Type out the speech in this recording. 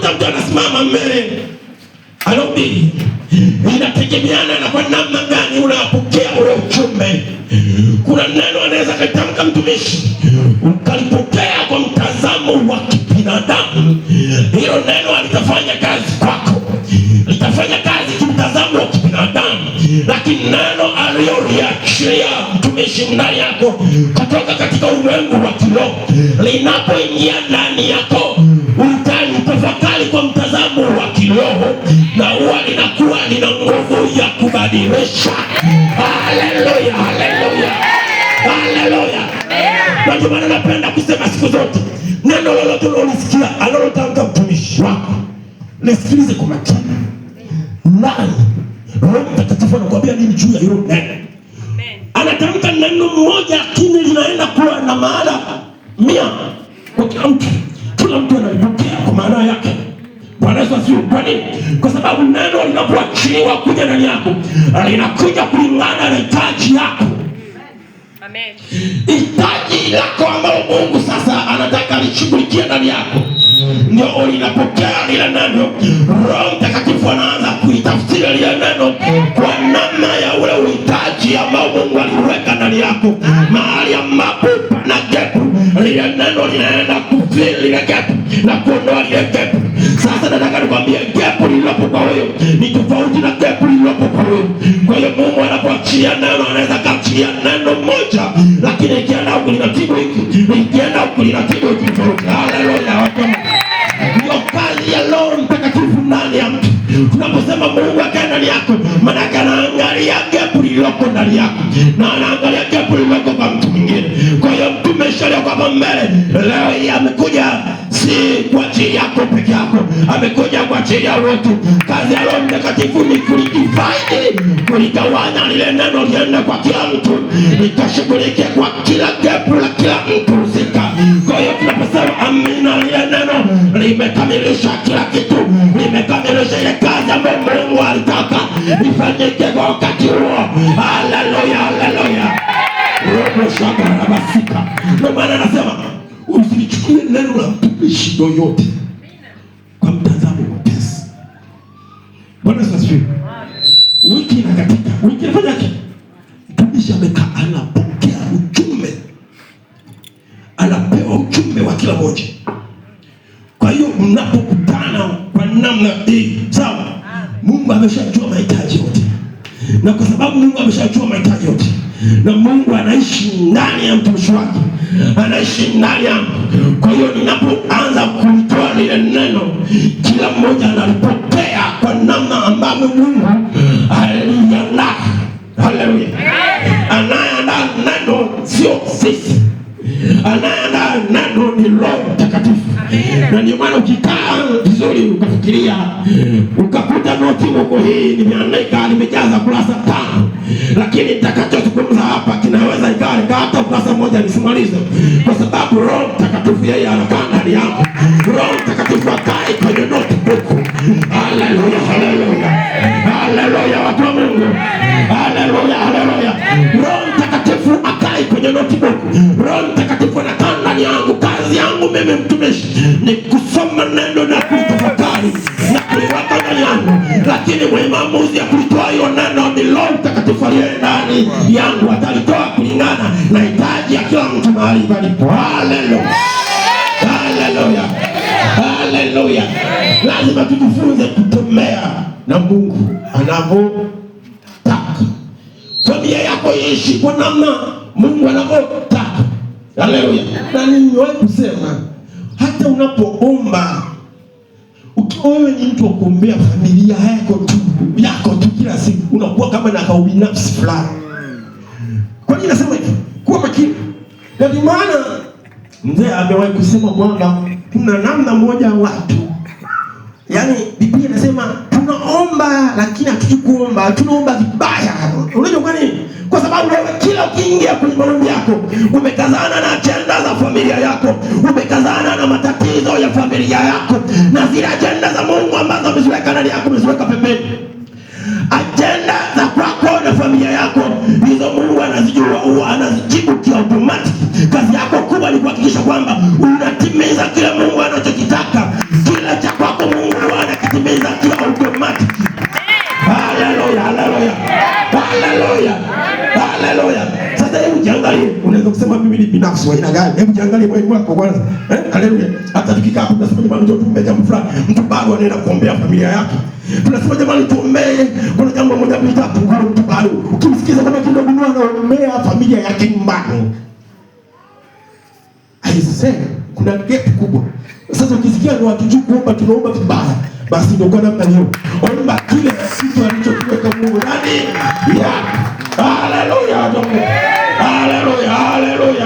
unakuta mtu anasimama mbele anahubiri. Inategemeana na kwa namna gani unapokea ule ujumbe. Kuna neno anaweza kutamka mtumishi ukalipokea kwa mtazamo wa kibinadamu, hilo neno litafanya kazi kwako, litafanya kazi kimtazamo wa kibinadamu, lakini neno aliloliachilia mtumishi ndani yako kutoka katika ulimwengu wa kiroho linapoingia ndani yako, utalitafakari kwa mtazamo wa kiroho na huwa linakuwa lina nguvu ya kubadilisha. Haleluya, haleluya, haleluya. Ndio maana napenda kusema siku zote, neno lolote unalosikia analotamka mtumishi wako lisikilize kwa makini. Nani Roho Mtakatifu anakuambia nini juu ya hilo neno? Anatamka neno moja lakini linaenda kuwa na maana 100 kwa kila mtu. Kila mtu analipokea kwa maana yake. Bwana Yesu asifiwe. Kwa nini? Kwa sababu neno linapoachiliwa kuja ndani yako linakuja kulingana na hitaji yako. Amen. Hitaji lako ambalo Mungu sasa anataka lishughulikie ndani yako, ndio linapokea lile neno. Roho Mtakatifu anaanza kuitafsiri lile neno kwa namna ya ule uhitaji ambao Mungu aliweka ndani yako. Mahali ambapo pana gap, lile neno linaenda kufill lile gap na kuondoa lile gap. Sasa nataka nikwambie, gap lililopo kwa wewe ni tofauti na gap lililopo kwa wewe. Kwa hiyo Mungu anapoachilia neno, anaweza kuachilia neno moja, lakini ikienda huko linatibu hiki, ikienda huko linatibu hiki. Haleluya. Ndio kazi ya Roho Mtakatifu ndani ya mtu. Tunaposema Mungu akae ndani yako, maana anaangalia gap lililoko ndani yako na anaangalia gap lililoko kwa mtu mwingine. Kwa hiyo mtume sharia kwa mbele leo hii amekuja si kwa ajili yako peke yako, amekuja kwa ajili ya wote. Kazi ya Roho Mtakatifu ni kulidivide, kuligawanya lile neno liende kwa kila mtu, likashughulikia kwa kila gap la kila mtu husika. Kwa hiyo tunaposema amina, lile neno limekamilisha kila kitu, limekamilisha ile kazi ambayo Mungu alitaka ifanyike kwa wakati huo. Haleluya, haleluya. Roho shaka basika. Ndio maana anasema usilichukue neno la mtumishi yoyote kwa mtazamo mwepesi. Bwana asifiwe. Wiki inakatika, wiki inafanyaje? Mtumishi amekaa anapokea ujumbe, anapewa ujumbe wa kila moja. Kwa hiyo mnapokutana kwa namna hii, sawa, Mungu ameshajua mahitaji yote, na kwa sababu Mungu ameshajua mahitaji yote na Mungu anaishi ndani ya mtumishi wake, anaishi ndani yangu. Kwa hiyo ninapoanza kulitoa lile neno, kila mmoja analipokea kwa namna ambavyo Mungu aliandaa. Haleluya. Anayeandaa neno sio sisi, anayeandaa neno ni Roho Mtakatifu. Na ndio maana ukikaa vizuri ukafikiria, ukakuta noti huko, hii nimeandika nimejaza kurasa 5, lakini nitakachozungumza hapa kinaweza ikawa hata kurasa moja nisimalize, kwa sababu Roho Mtakatifu yeye anakaa ndani yangu. Roho Mtakatifu akai kwenye notebook. Haleluya, haleluya, haleluya, watu wa Mungu. Haleluya, haleluya. Roho Mtakatifu akai kwenye notebook. Roho Mtakatifu anakaa ndani yangu. Kazi yangu mimi mtumishi ni kusoma neno na kulitafakari na kuliweka ndani yangu, lakini mwenye maamuzi ya kulitoa hiyo neno ni Roho Mtakatifu aliye ndani yangu. Atalitoa kulingana na hitaji ya kila mtu mahali palipo. Haleluya, haleluya, haleluya. Lazima tujifunze kutembea na Mungu anavyotaka. Familia yako iishi kwa namna Mungu anavyotaka. Haleluya. Na nimewahi kusema, hata unapoomba, ukiwa wewe ni mtu wa kuombea familia yako tu kila siku, unakuwa kama na kaubinafsi fulani. Kwa nini nasema hivi? Kuwa makini. Na ndio maana mzee amewahi kusema kwamba kuna namna moja watu, yaani Biblia inasema tunaomba lakini hatukuomba, tunaomba vibaya. Unajua kwa nini? Kwa sababu wewe kila ukiingia kwenye maombi yako umekazana na ajenda za familia yako, umekazana na matatizo ya familia yako, na zile ajenda za Mungu ambazo ameziweka ndani yako umeziweka pembeni. Ajenda za kwako na familia yako hizo Mungu anazijua, huwa anazijibu kiautomatic. Kazi yako kubwa ni kuhakikisha kwamba unatimiza kile Mungu anachokitaka. Kila cha kwako Mungu jiangalie. Unaweza kusema mimi ni binafsi wa aina gani? Hebu jiangalie moyoni mwako kwanza. Haleluya. Hata tukikaa hapo tunasema jamani, ndio tuombe jambo fulani. Mtu bado anaenda kuombea familia yake. Tunasema jamani, tuombee kuna jambo moja mbili tatu, mtu bado. Ukimsikiza kama kidogo anaombea familia yake nyumbani. Aisee, kuna gap kubwa. Sasa ukisikia ni watu juu kuomba tunaomba vibaya, basi ndio kwa namna hiyo. Omba kile kitu alichokiweka Mungu ndani. Haleluya. Haleluya. Haleluya.